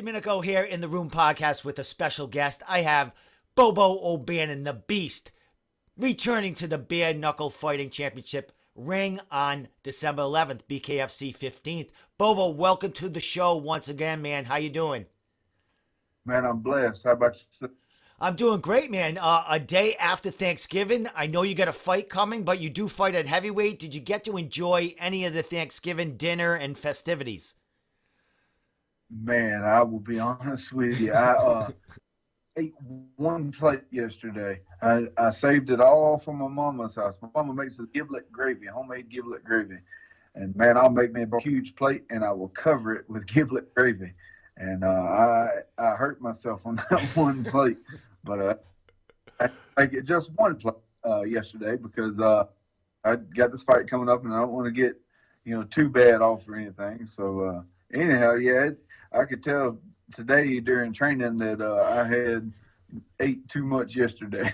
Domenico here in the Room Podcast with a special guest. I have Bobo O'Bannon, the Beast, returning to the Bare Knuckle Fighting Championship ring on December 11th, BKFC 15th. Bobo, welcome to the show once again, man. How you doing? Man, I'm blessed. How about you? I'm doing great, man. A day after Thanksgiving, I know you got a fight coming, but you do fight at heavyweight. Did you get to enjoy any of the Thanksgiving dinner and festivities? Man, I will be honest with you. I ate one plate yesterday. I saved it all from my mama's house. My mama makes a giblet gravy, homemade giblet gravy. And man, I'll make me a huge plate and I will cover it with giblet gravy. And I hurt myself on that one plate. But I get just one plate yesterday because I got this fight coming up and I don't want to get, too bad off or anything. So anyhow, yeah, I could tell today during training that I had ate too much yesterday.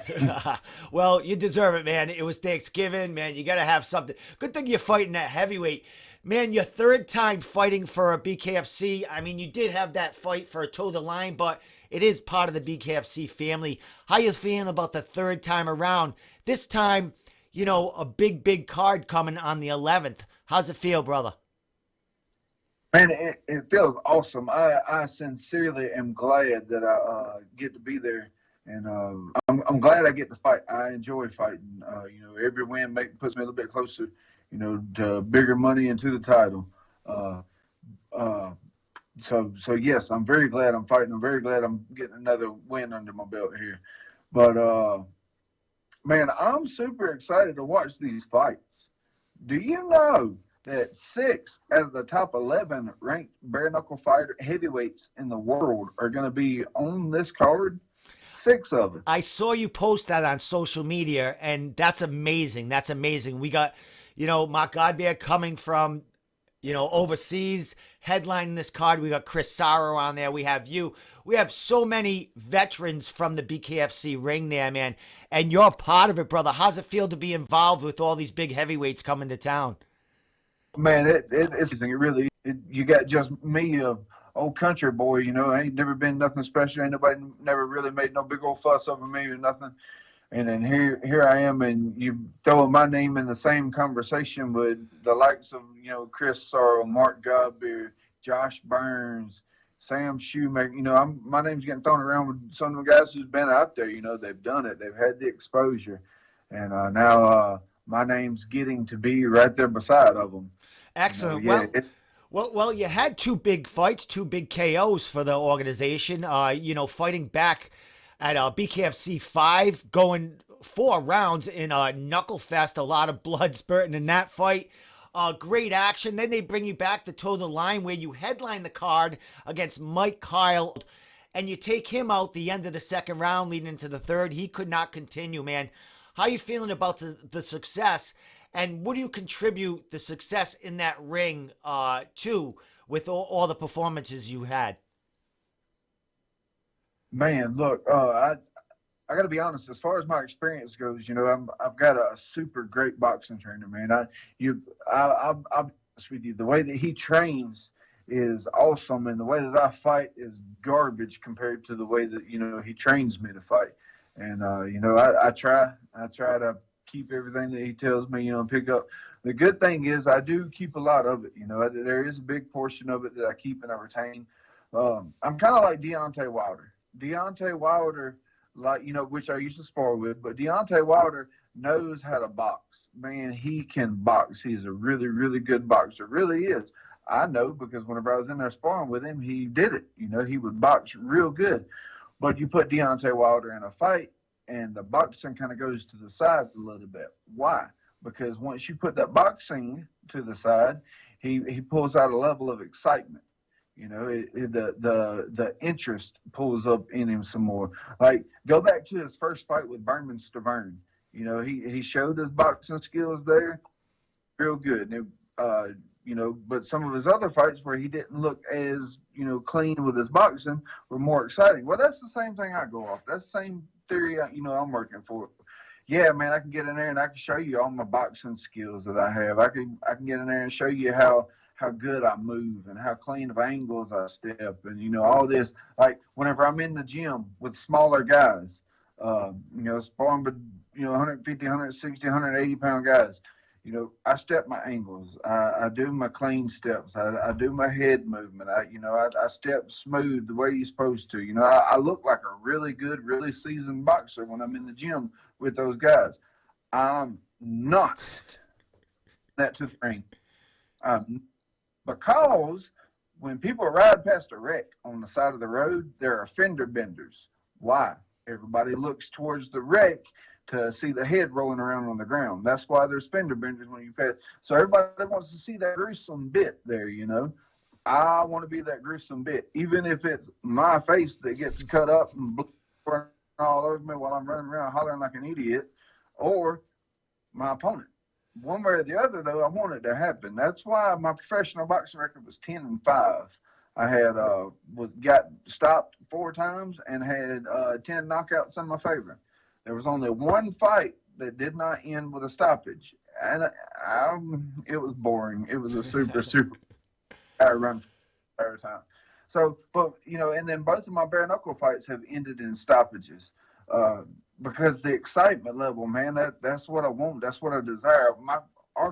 Well, you deserve it, man. It was Thanksgiving, man. You got to have something. Good thing you're fighting at heavyweight. Man, your third time fighting for a BKFC. I mean, you did have that fight for a toe the line, but it is part of the BKFC family. How you feeling about the third time around? This time, a big card coming on the 11th. How's it feel, brother? Man, it feels awesome. I sincerely am glad that I get to be there, and I'm glad I get to fight. I enjoy fighting. Every win puts me a little bit closer, to bigger money and to the title. So yes, I'm very glad I'm fighting. I'm very glad I'm getting another win under my belt here. But man, I'm super excited to watch these fights. Do you know that 6 out of the top 11 ranked bare knuckle fighter heavyweights in the world are going to be on this card? 6 of it. I saw you post that on social media, and that's amazing. That's amazing. We got, Mark Godbeer coming from, overseas, headlining this card. We got Chris Sarro on there. We have you. We have so many veterans from the BKFC ring there, man. And you're part of it, brother. How's it feel to be involved with all these big heavyweights coming to town? Man, it's really. You got just me, old country boy. I ain't never been nothing special. Ain't nobody never really made no big old fuss over me or nothing. And then here I am, and you throwing my name in the same conversation with the likes of Chris Sorrell, Mark Godbeer, Josh Burns, Sam Shoemaker. My name's getting thrown around with some of the guys who's been out there. They've done it. They've had the exposure, and now my name's getting to be right there beside of them. Excellent. Yeah, well, you had 2 big fights, 2 big KOs for the organization. Fighting back at BKFC 5, going 4 rounds in a knuckle fest. A lot of blood spurting in that fight. Great action. Then they bring you back to toe the line where you headline the card against Mike Kyle, and you take him out the end of the second round, leading into the third. He could not continue, man. How you feeling about the success? And what do you contribute the success in that ring to with all the performances you had? Man, look, I got to be honest. As far as my experience goes, I've got a super great boxing trainer, man. I'm honest with you. The way that he trains is awesome, and the way that I fight is garbage compared to the way that he trains me to fight. And I try to keep everything that he tells me, pick up. The good thing is I do keep a lot of it. There is a big portion of it that I keep and I retain. I'm kind of like Deontay Wilder. Deontay Wilder, which I used to spar with, but Deontay Wilder knows how to box. Man, he can box. He's a really, really good boxer. Really is. I know because whenever I was in there sparring with him, he did it. He would box real good. But you put Deontay Wilder in a fight, and the boxing kind of goes to the side a little bit. Why? Because once you put that boxing to the side, he pulls out a level of excitement. The interest pulls up in him some more. Like, go back to his first fight with Berman Stavern. He showed his boxing skills there, real good. But some of his other fights where he didn't look as, clean with his boxing were more exciting. Well, that's the same thing I go off. That's the same theory, I'm working for. Yeah, man, I can get in there and I can show you all my boxing skills that I have. I can get in there and show you how how good I move and how clean of angles I step and, you know, all this. Like whenever I'm in the gym with smaller guys, you know, sparring with, you know, 150, 160, 180 pound guys, you know, I step my angles. I do my clean steps. I do my head movement. I step smooth the way you're supposed to. You know, I look like a really good, really seasoned boxer when I'm in the gym with those guys. I'm not that to the ring. Because when people ride past a wreck on the side of the road, there are fender benders. Why? Everybody looks towards the wreck to see the head rolling around on the ground. That's why there's fender benders when you pass. So everybody wants to see that gruesome bit there, you know. I want to be that gruesome bit, even if it's my face that gets cut up and blood all over me while I'm running around hollering like an idiot, or my opponent. One way or the other, though, I want it to happen. That's why my professional boxing record was 10-5. I had got stopped 4 times and had 10 knockouts in my favor. There was only one fight that did not end with a stoppage, and it was boring. It was a super run for every time. So, but you know, and then both of my bare knuckle fights have ended in stoppages, because the excitement level, man, that's what I want. That's what I desire. My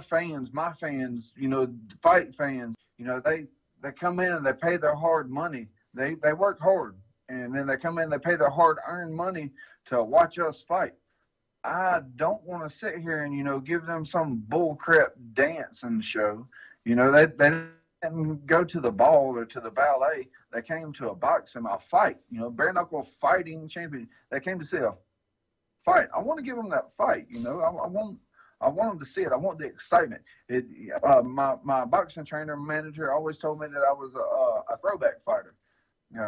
fans, you know, fight fans, you know, they come in and they pay their hard money. They work hard, and then they come in and they pay their hard-earned money to watch us fight. I don't want to sit here and, you know, give them some bullcrap dancing show. You know, they didn't go to the ball or to the ballet. They came to a boxing, a fight. You know, Bare Knuckle Fighting Championship. They came to see a fight. I want to give them that fight. You know, I want them to see it. I want the excitement. My boxing trainer manager always told me that I was a throwback fighter.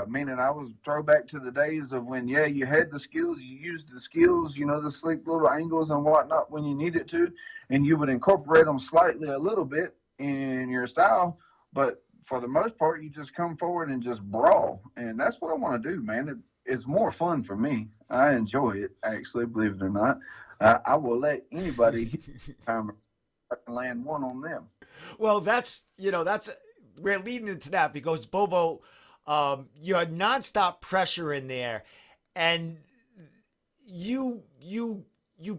Meaning I was throwback to the days of when, yeah, you had the skills, you used the skills, you know, the sleek little angles and whatnot when you needed to, and you would incorporate them slightly a little bit in your style, but for the most part, you just come forward and just brawl, and that's what I want to do, man. It's more fun for me. I enjoy it, actually, believe it or not. I will let anybody hit the timer and land one on them. Well, we're leading into that because Bobo, you had nonstop pressure in there, and you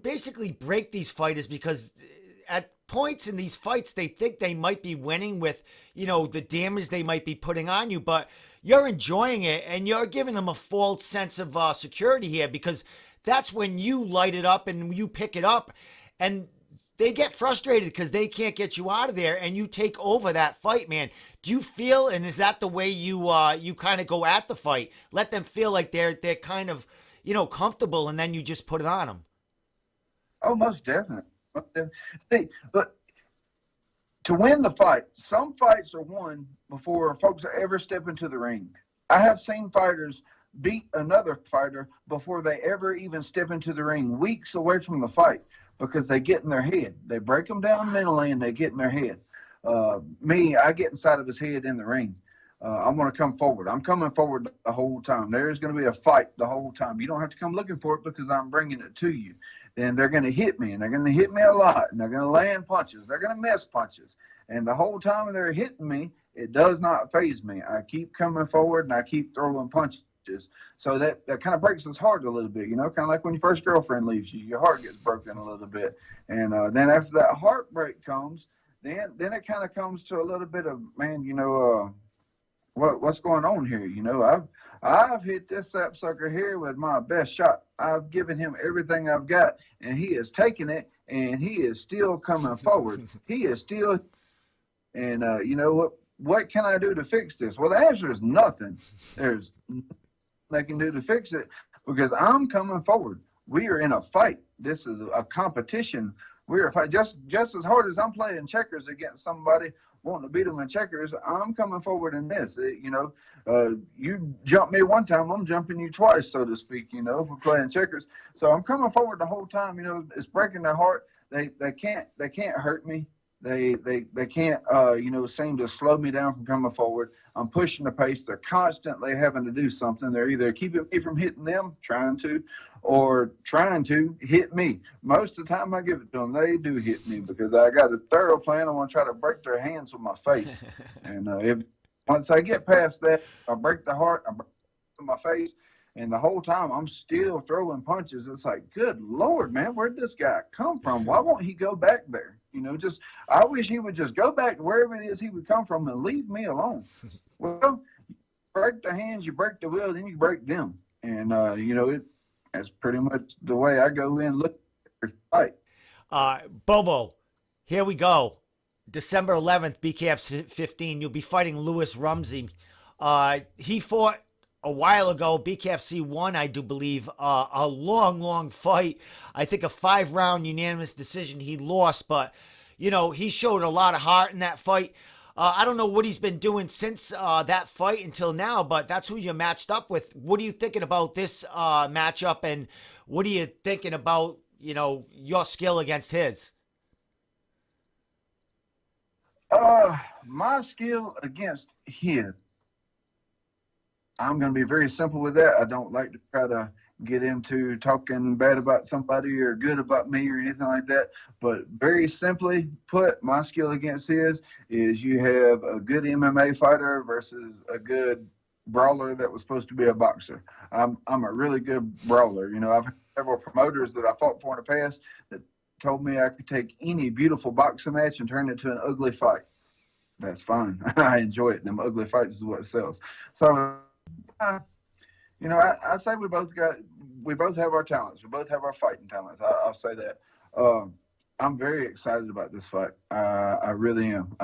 basically break these fighters because at points in these fights they think they might be winning with, you know, the damage they might be putting on you, but you're enjoying it and you're giving them a false sense of security here, because that's when you light it up and you pick it up, and they get frustrated because they can't get you out of there, and you take over that fight, man. Do you feel, and is that the way you kind of go at the fight? Let them feel like they're kind of, you know, comfortable, and then you just put it on them. Oh, most definitely. See, but to win the fight, some fights are won before folks ever step into the ring. I have seen fighters beat another fighter before they ever even step into the ring, weeks away from the fight, because they get in their head. They break them down mentally and they get in their head. I get inside of his head in the ring. I'm going to come forward. I'm coming forward the whole time. There's going to be a fight the whole time. You don't have to come looking for it because I'm bringing it to you. Then they're going to hit me, and they're going to hit me a lot, and they're going to land punches. They're going to miss punches. And the whole time they're hitting me, it does not faze me. I keep coming forward, and I keep throwing punches. So that kind of breaks his heart a little bit, you know, kind of like when your first girlfriend leaves you, your heart gets broken a little bit. And then after that heartbreak comes, then it kind of comes to a little bit of, man, you know, what's going on here? You know, I've hit this sapsucker here with my best shot. I've given him everything I've got, and he is taking it, and he is still coming forward. He is still, and you know what can I do to fix this? Well, the answer is nothing. There's nothing they can do to fix it, because I'm coming forward. We are in a fight. This is a competition. We're a fight. Just as hard as I'm playing checkers against somebody wanting to beat them in checkers, I'm coming forward in this. You know, you jump me one time, I'm jumping you twice, so to speak, you know, for playing checkers. So I'm coming forward the whole time. You know, it's breaking their heart. They can't hurt me. They can't seem to slow me down from coming forward. I'm pushing the pace. They're constantly having to do something. They're either keeping me from hitting them, trying to, or trying to hit me. Most of the time I give it to them, they do hit me because I got a thorough plan. I want to try to break their hands with my face. And if once I get past that, I break the heart, I break my face, and the whole time I'm still throwing punches. It's like, good Lord, man, where'd this guy come from? Why won't he go back there? I wish he would just go back to wherever it is he would come from and leave me alone. Well, you break the hands, you break the will, then you break them. And, that's pretty much the way I go in, look at the fight. Bobo, here we go. December 11th, BKFC 15, you'll be fighting Louis Rumsey. He fought a while ago. BKFC won, I do believe, a long fight. I think a 5-round unanimous decision. He lost, but, he showed a lot of heart in that fight. I don't know what he's been doing since that fight until now, but that's who you matched up with. What are you thinking about this matchup, and what are you thinking about, your skill against his? My skill against his, I'm going to be very simple with that. I don't like to try to get into talking bad about somebody or good about me or anything like that. But very simply put, my skill against his is you have a good MMA fighter versus a good brawler that was supposed to be a boxer. I'm a really good brawler. I've had several promoters that I fought for in the past that told me I could take any beautiful boxing match and turn it into an ugly fight. That's fine. I enjoy it. Them ugly fights is what sells. So, I say we both have our talents. We both have our fighting talents. I'll say that. I'm very excited about this fight. I really am.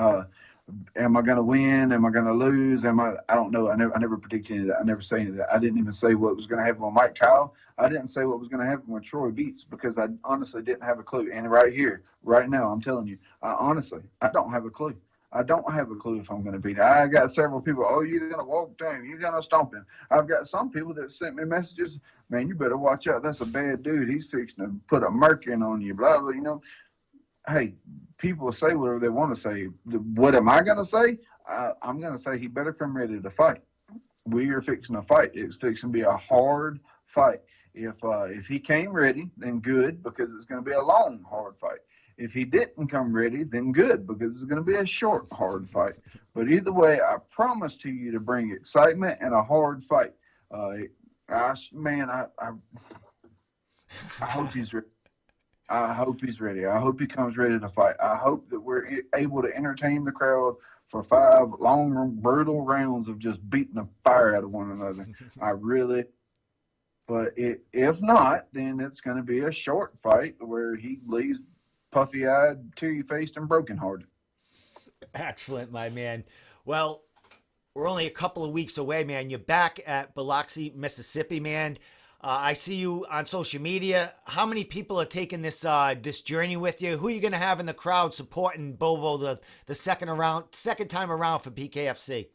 Am I going to win? Am I going to lose? I don't know. I never predicted any of that. I never say any of that. I didn't even say what was going to happen with Mike Kyle. I didn't say what was going to happen with Troy Beats because I honestly didn't have a clue. And right here, right now, I'm telling you, I don't have a clue. I don't have a clue if I'm going to beat him. I got several people, you're going to walk down, you're going to stomp him. I've got some people that sent me messages, man, you better watch out. That's a bad dude. He's fixing to put a merkin on you, blah, blah, Hey, people say whatever they want to say. What am I going to say? I'm going to say he better come ready to fight. We are fixing to fight. It's fixing to be a hard fight. If he came ready, then good, because it's going to be a long, hard fight. If he didn't come ready, then good, because it's going to be a short, hard fight. But either way, I promise to you to bring excitement and a hard fight. I hope he's ready. I hope he's ready. I hope he comes ready to fight. I hope that we're able to entertain the crowd for 5 long, brutal rounds of just beating the fire out of one another. I really. But if not, then it's going to be a short fight where he leaves puffy-eyed, teary-faced, and broken-hearted. Excellent, my man. Well, we're only a couple of weeks away, man. You're back at Biloxi, Mississippi, man. I see you on social media. How many people are taking this this journey with you? Who are you going to have in the crowd supporting Bobo the second time around for BKFC?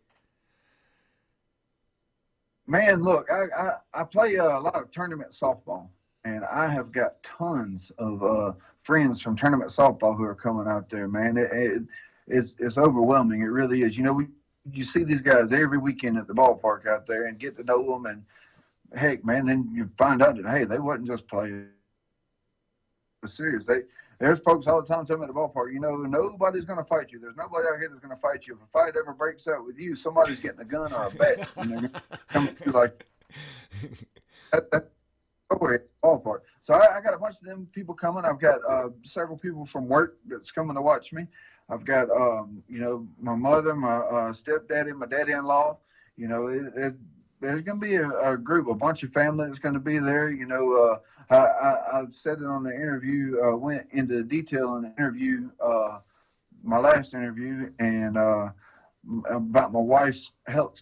Man, look, I play a lot of tournament softball, and I have got tons of friends from tournament softball who are coming out there, man. It's overwhelming. It really is. You see these guys every weekend at the ballpark out there and get to know them, and heck, man, then you find out that, hey, they wasn't just playing serious. There's folks all the time telling me at the ballpark, nobody's going to fight you. There's nobody out here that's going to fight you. If a fight ever breaks out with you, somebody's getting a gun or a bat, and they're going to come to you like that. Over at the ballpark. So I got a bunch of them people coming. I've got several people from work that's coming to watch me. I've got, my mother, my stepdaddy, my daddy-in-law. There's going to be a group, a bunch of family that's going to be there. I said it on the interview, went into detail in the interview, my last interview, and about my wife's health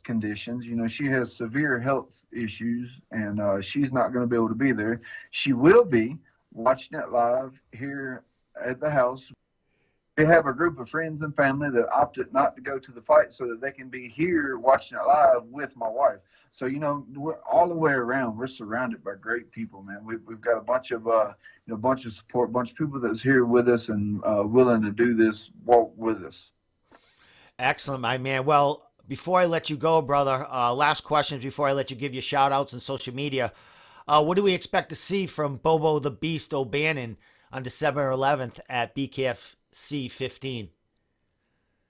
conditions. She has severe health issues, and she's not going to be able to be there. She will be watching it live here at the house. we have a group of friends and family that opted not to go to the fight so that they can be here watching it live with my wife. So, we're all the way around. We're surrounded by great people, man. We've got a bunch of, bunch of support, bunch of people that's here with us and willing to do this walk with us. Excellent, my man. Well, before I let you go, brother, last questions before I let you give your shout outs on social media. What do we expect to see from Bobo the Beast O'Bannon on December 11th at BKFC 15?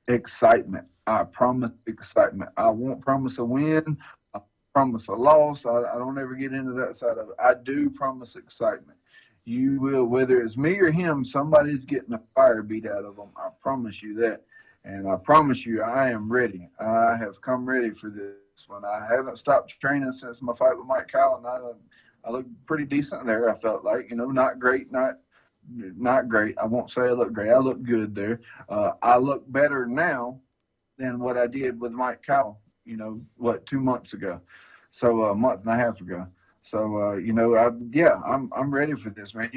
Excitement. I promise excitement. I won't promise a win. I promise a loss. I don't ever get into that side of it. I do promise excitement. You will, whether it's me or him, somebody's getting a fire beat out of them. I promise you that. And I promise you, I am ready. I have come ready for this one. I haven't stopped training since my fight with Mike Kyle, and I look pretty decent there. I felt like, not great, not great. I won't say I look great. I look good there. I look better now than what I did with Mike Kyle, 2 months ago. So a month and a half ago. So, I'm ready for this, man.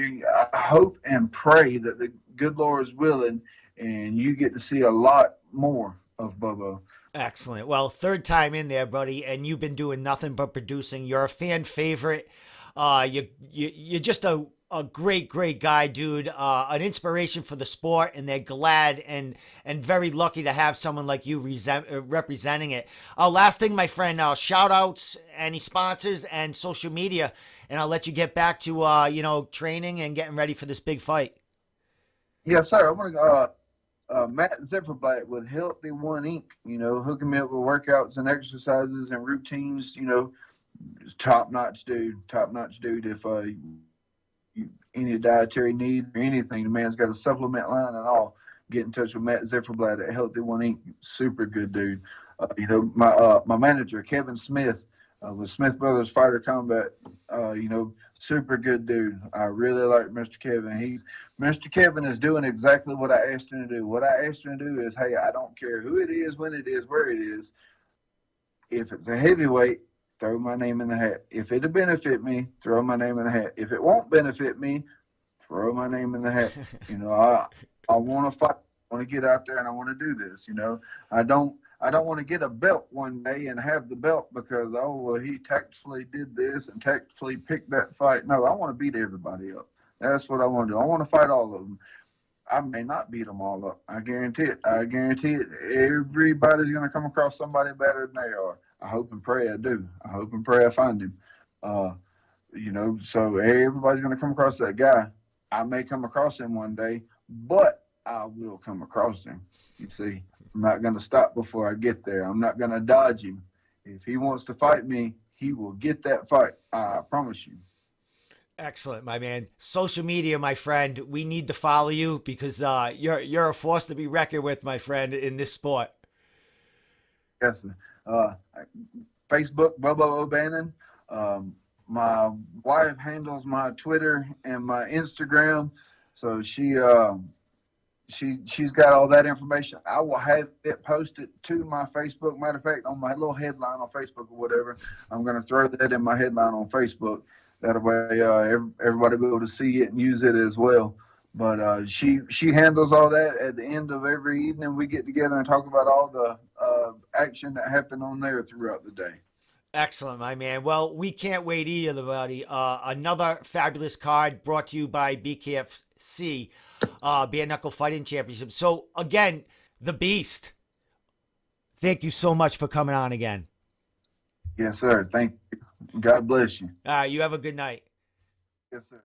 I hope and pray that the good Lord is willing and you get to see a lot more of Bobo. Excellent. Well, third time in there, buddy, and you've been doing nothing but producing. You're a fan favorite. You're just a great guy, dude. An inspiration for the sport, and they're glad and very lucky to have someone like you representing it. Last thing, my friend, shout outs, any sponsors, and social media, and I'll let you get back to training and getting ready for this big fight. Yes, sir. I want to Matt Zifferblatt with Healthy One Inc., hooking me up with workouts and exercises and routines, top-notch dude. If any dietary need or anything, the man's got a supplement line and all. Get in touch with Matt Zifferblatt at Healthy One Inc. Super good dude. My manager, Kevin Smith, with Smith Brothers Fighter Combat, super good dude. I really like Mr. Kevin. Mr. Kevin is doing exactly what I asked him to do. What I asked him to do is, hey, I don't care who it is, when it is, where it is. If it's a heavyweight, throw my name in the hat. If it'll benefit me, throw my name in the hat. If it won't benefit me, throw my name in the hat. I want to fight. I want to get out there and I want to do this. I don't want to get a belt one day and have the belt because, he tactfully did this and tactfully picked that fight. No, I want to beat everybody up. That's what I want to do. I want to fight all of them. I may not beat them all up. I guarantee it. Everybody's going to come across somebody better than they are. I hope and pray I do. I hope and pray I find him. So everybody's going to come across that guy. I may come across him one day, but I will come across him. You see, I'm not going to stop before I get there. I'm not going to dodge him. If he wants to fight me, he will get that fight. I promise you. Excellent, my man. Social media, my friend. We need to follow you because you're a force to be reckoned with, my friend, in this sport. Yes, sir. Facebook, Bobo O'Bannon. My wife handles my Twitter and my Instagram, so she's got all that information. I will have it posted to my Facebook. Matter of fact, on my little headline on Facebook or whatever, I'm going to throw that in my headline on Facebook. That way, everybody will be able to see it and use it as well. But she handles all that. At the end of every evening, we get together and talk about all the action that happened on there throughout the day. Excellent, my man. Well, we can't wait either, buddy. Another fabulous card brought to you by BKFC, Bare Knuckle Fighting Championship. So, again, the Beast. Thank you so much for coming on again. Yes, sir. Thank you. God bless you. All right, you have a good night. Yes, sir.